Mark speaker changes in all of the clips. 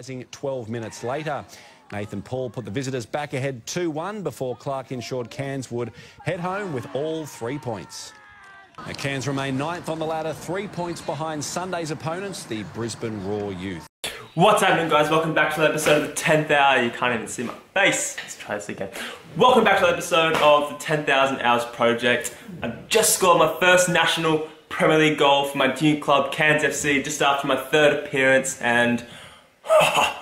Speaker 1: equalising 12 minutes later. Nathan Paull put the visitors back ahead 2-1 before Clark ensured Cairns would head home with all 3 points. Now, Cairns remain 9th on the ladder, 3 points behind Sunday's opponents, the Brisbane Raw Youth.
Speaker 2: What's happening, guys? Welcome back to the episode of the 10th hour. You can't even see my face. Let's try this again. Welcome back to the episode of the 10,000 Hours Project. I've just scored my first national Premier League goal for my new club, Cairns FC, just after my 3rd appearance, and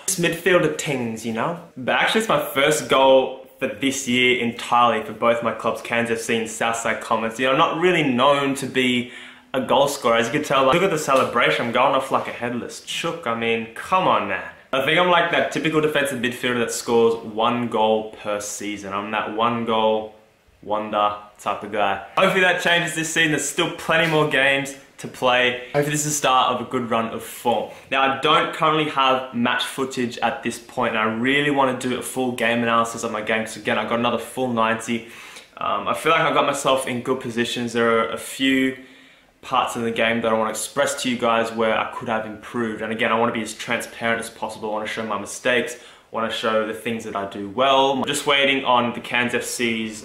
Speaker 2: it's midfielder tings, you know? But actually, it's my first goal for this year entirely for both my clubs, Cairns FC and Southside Comets. You know, I'm not really known to be a goal scorer. As you can tell, like, look at the celebration, I'm going off like a headless chook. I mean, come on, man. I think I'm like that typical defensive midfielder that scores 1 goal per season. I'm that 1 goal wonder type of guy. Hopefully that changes this season. There's still plenty more games to play. Hopefully this is the start of a good run of form. Now, I don't currently have match footage at this point, and I really want to do a full game analysis of my game, because again, I've got another full 90. I feel like I got myself in good positions. There are a few parts of the game that I want to express to you guys where I could have improved. And again, I want to be as transparent as possible. I want to show my mistakes. I want to show the things that I do well. I'm just waiting on the Cairns FC's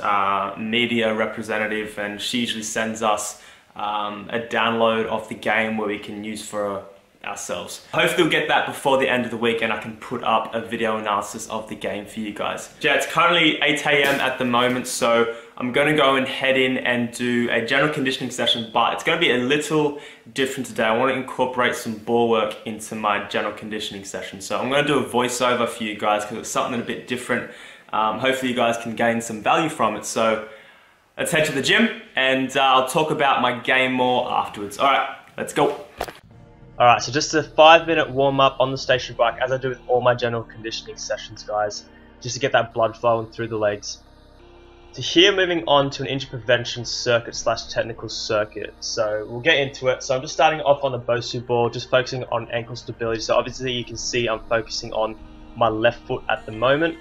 Speaker 2: media representative, and she usually sends us a download of the game where we can use for ourselves. Hopefully we'll get that before the end of the week, and I can put up a video analysis of the game for you guys. Yeah, it's currently 8 AM at the moment, so I'm going to go and head in and do a general conditioning session, but it's going to be a little different today. I want to incorporate some ball work into my general conditioning session. So I'm going to do a voiceover for you guys because it's something a bit different. Hopefully you guys can gain some value from it. So let's head to the gym, and I'll talk about my game more afterwards. All right, let's go. Alright, so just a 5-minute warm-up on the stationary bike, as I do with all my general conditioning sessions, guys, just to get that blood flowing through the legs. So here, moving on to an injury prevention circuit / technical circuit. So we'll get into it. So I'm just starting off on the Bosu ball, just focusing on ankle stability. So obviously you can see I'm focusing on my left foot at the moment.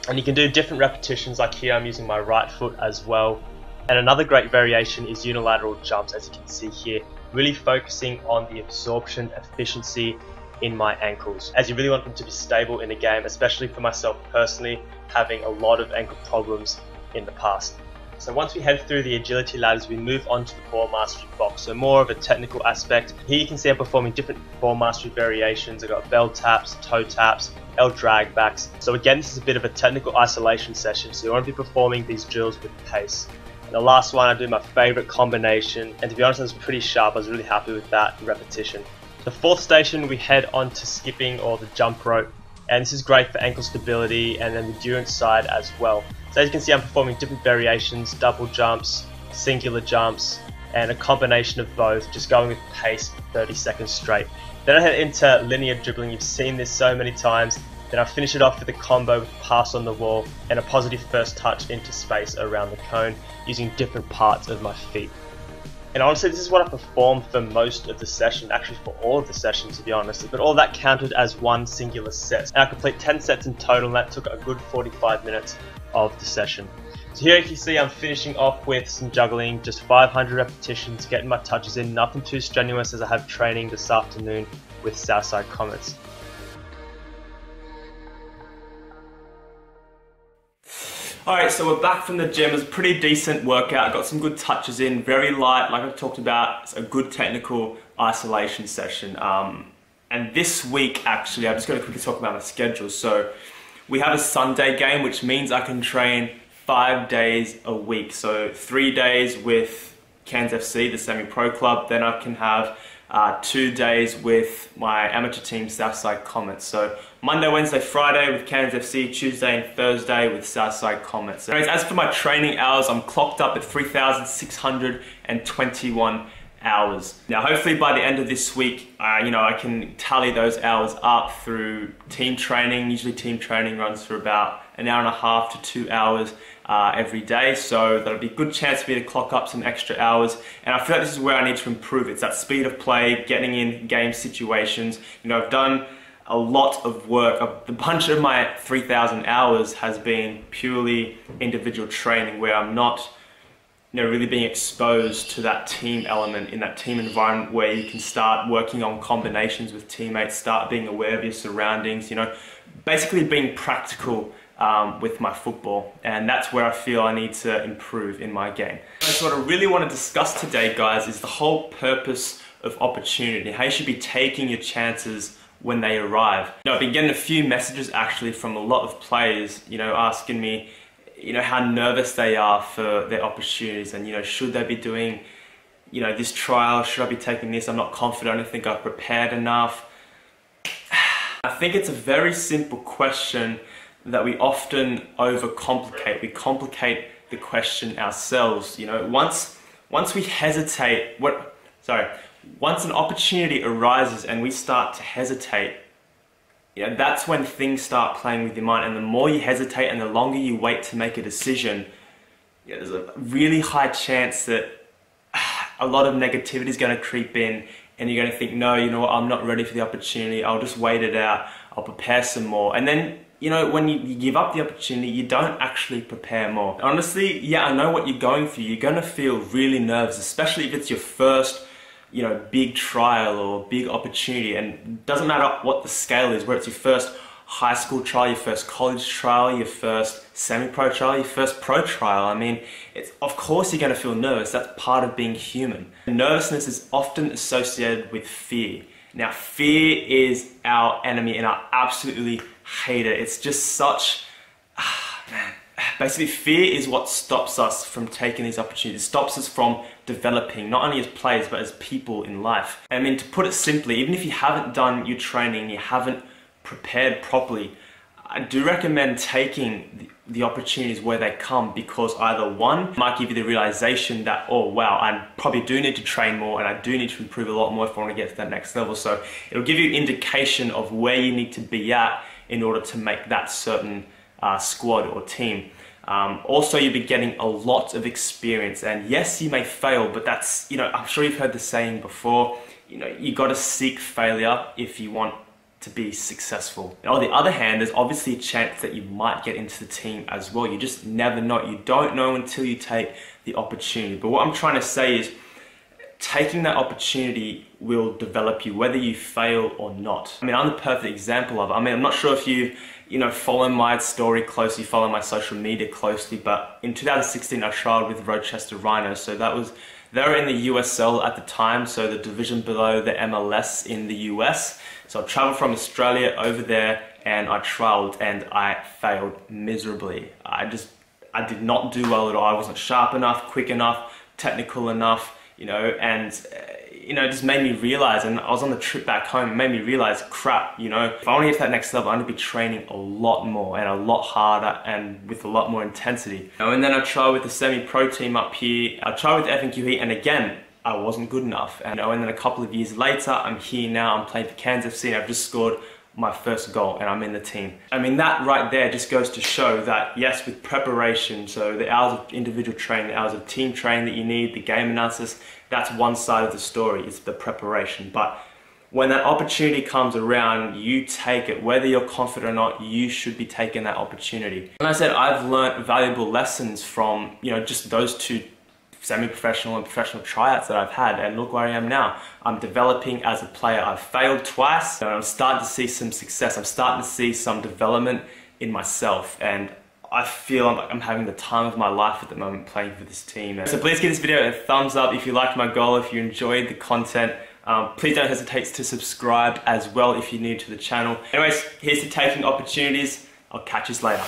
Speaker 2: And you can do different repetitions, like here I'm using my right foot as well. And another great variation is unilateral jumps, as you can see here, really focusing on the absorption efficiency in my ankles, as you really want them to be stable in the game, especially for myself personally, having a lot of ankle problems in the past. So once we head through the agility ladders, we move on to the ball mastery box, so more of a technical aspect. Here you can see I'm performing different ball mastery variations. I've got bell taps, toe taps, L drag backs. So again, this is a bit of a technical isolation session, so you want to be performing these drills with pace. The last one, I do my favorite combination, and to be honest, I was pretty sharp. I was really happy with that repetition. The 4th station, we head on to skipping or the jump rope, and this is great for ankle stability and then the endurance side as well. So as you can see, I'm performing different variations, double jumps, singular jumps, and a combination of both, just going with pace for 30 seconds straight. Then I head into linear dribbling. You've seen this so many times. Then I finish it off with a combo with pass on the wall and a positive first touch into space around the cone, using different parts of my feet. And honestly, this is what I performed for most of the session, actually for all of the sessions, to be honest, but all that counted as one singular set. And I complete 10 sets in total, and that took a good 45 minutes of the session. So here you can see I'm finishing off with some juggling, just 500 repetitions, getting my touches in, nothing too strenuous, as I have training this afternoon with Southside Comets. Alright, so we're back from the gym. It was a pretty decent workout. Got some good touches in, very light, like I've talked about. It's a good technical isolation session. And this week, actually, I'm just going to quickly talk about my schedule. So we have a Sunday game, which means I can train 5 days a week. So 3 days with Cairns FC, the semi-pro club. Then I can have 2 days with my amateur team, Southside Comets. So Monday, Wednesday, Friday with Cairns FC, Tuesday and Thursday with Southside Comets. Anyways, as for my training hours, I'm clocked up at 3,621 hours. Now, hopefully by the end of this week, I can tally those hours up through team training. Usually team training runs for about an hour and a half to 2 hours every day, so that'll be a good chance for me to clock up some extra hours. And I feel like this is where I need to improve. It's that speed of play, getting in game situations. I've done a lot of work. A bunch of my 3,000 hours has been purely individual training, where I'm not really being exposed to that team element in that team environment where you can start working on combinations with teammates, start being aware of your surroundings, basically being practical with my football. And that's where I feel I need to improve in my game. So what I really want to discuss today, guys, is the whole purpose of opportunity, how you should be taking your chances when they arrive. I've been getting a few messages actually from a lot of players, asking me, how nervous they are for their opportunities and, should they be doing, this trial? Should I be taking this? I'm not confident. I don't think I've prepared enough. I think it's a very simple question that we often overcomplicate. We complicate the question ourselves. Once we hesitate, once an opportunity arises and we start to hesitate, that's when things start playing with your mind. And the more you hesitate and the longer you wait to make a decision, there's a really high chance that a lot of negativity is going to creep in and you're going to think, no, what, I'm not ready for the opportunity. I'll just wait it out. I'll prepare some more. And then, when you give up the opportunity, you don't actually prepare more. Honestly, yeah, I know what you're going through. You're going to feel really nervous, especially if it's your first big trial or big opportunity, and it doesn't matter what the scale is, whether it's your first high school trial, your first college trial, your first semi-pro trial, your first pro trial. Of course you're going to feel nervous. That's part of being human. Nervousness is often associated with fear. Now, fear is our enemy and I absolutely hate it. It's just such, basically fear is what stops us from taking these opportunities. It stops us from developing, not only as players, but as people in life. To put it simply, even if you haven't done your training, you haven't prepared properly, I do recommend taking the opportunities where they come, because either one, it might give you the realization that, oh wow, I probably do need to train more and I do need to improve a lot more if I want to get to that next level. So it'll give you an indication of where you need to be at in order to make that certain squad or team. Also, you'll be getting a lot of experience, and yes, you may fail, but that's, I'm sure you've heard the saying before, you got to seek failure if you want to be successful. And on the other hand, there's obviously a chance that you might get into the team as well. You just never know. You don't know until you take the opportunity. But what I'm trying to say is, taking that opportunity will develop you, whether you fail or not. I'm the perfect example of it. I'm not sure if you follow my story closely, follow my social media closely, but in 2016 I trialed with Rochester Rhinos. So they were in the USL at the time, so the division below the MLS in the US. So I traveled from Australia over there and I trialed and I failed miserably. I did not do well at all. I wasn't sharp enough, quick enough, technical enough, it just made me realize, and I was on the trip back home, it made me realize, crap, if I want to get to that next level, I need to be training a lot more and a lot harder and with a lot more intensity. And then I tried with the semi-pro team up here, I tried with F&Q Heat, and again, I wasn't good enough. And then a couple of years later, I'm here now, I'm playing for Cairns FC, and I've just scored my first goal and I'm in the team. That right there just goes to show that yes, with preparation, so the hours of individual training, the hours of team training that you need, the game analysis, that's one side of the story, it's the preparation. But when that opportunity comes around, you take it. Whether you're confident or not, you should be taking that opportunity. And I said, I've learned valuable lessons from, just those two semi-professional and professional tryouts that I've had, and look where I am now. I'm developing as a player. I've failed twice, and I'm starting to see some success. I'm starting to see some development in myself, and I feel I'm having the time of my life at the moment playing for this team. So please give this video a thumbs up if you liked my goal, if you enjoyed the content. Please don't hesitate to subscribe as well if you're new to the channel. Anyways, here's to taking opportunities. I'll catch you later.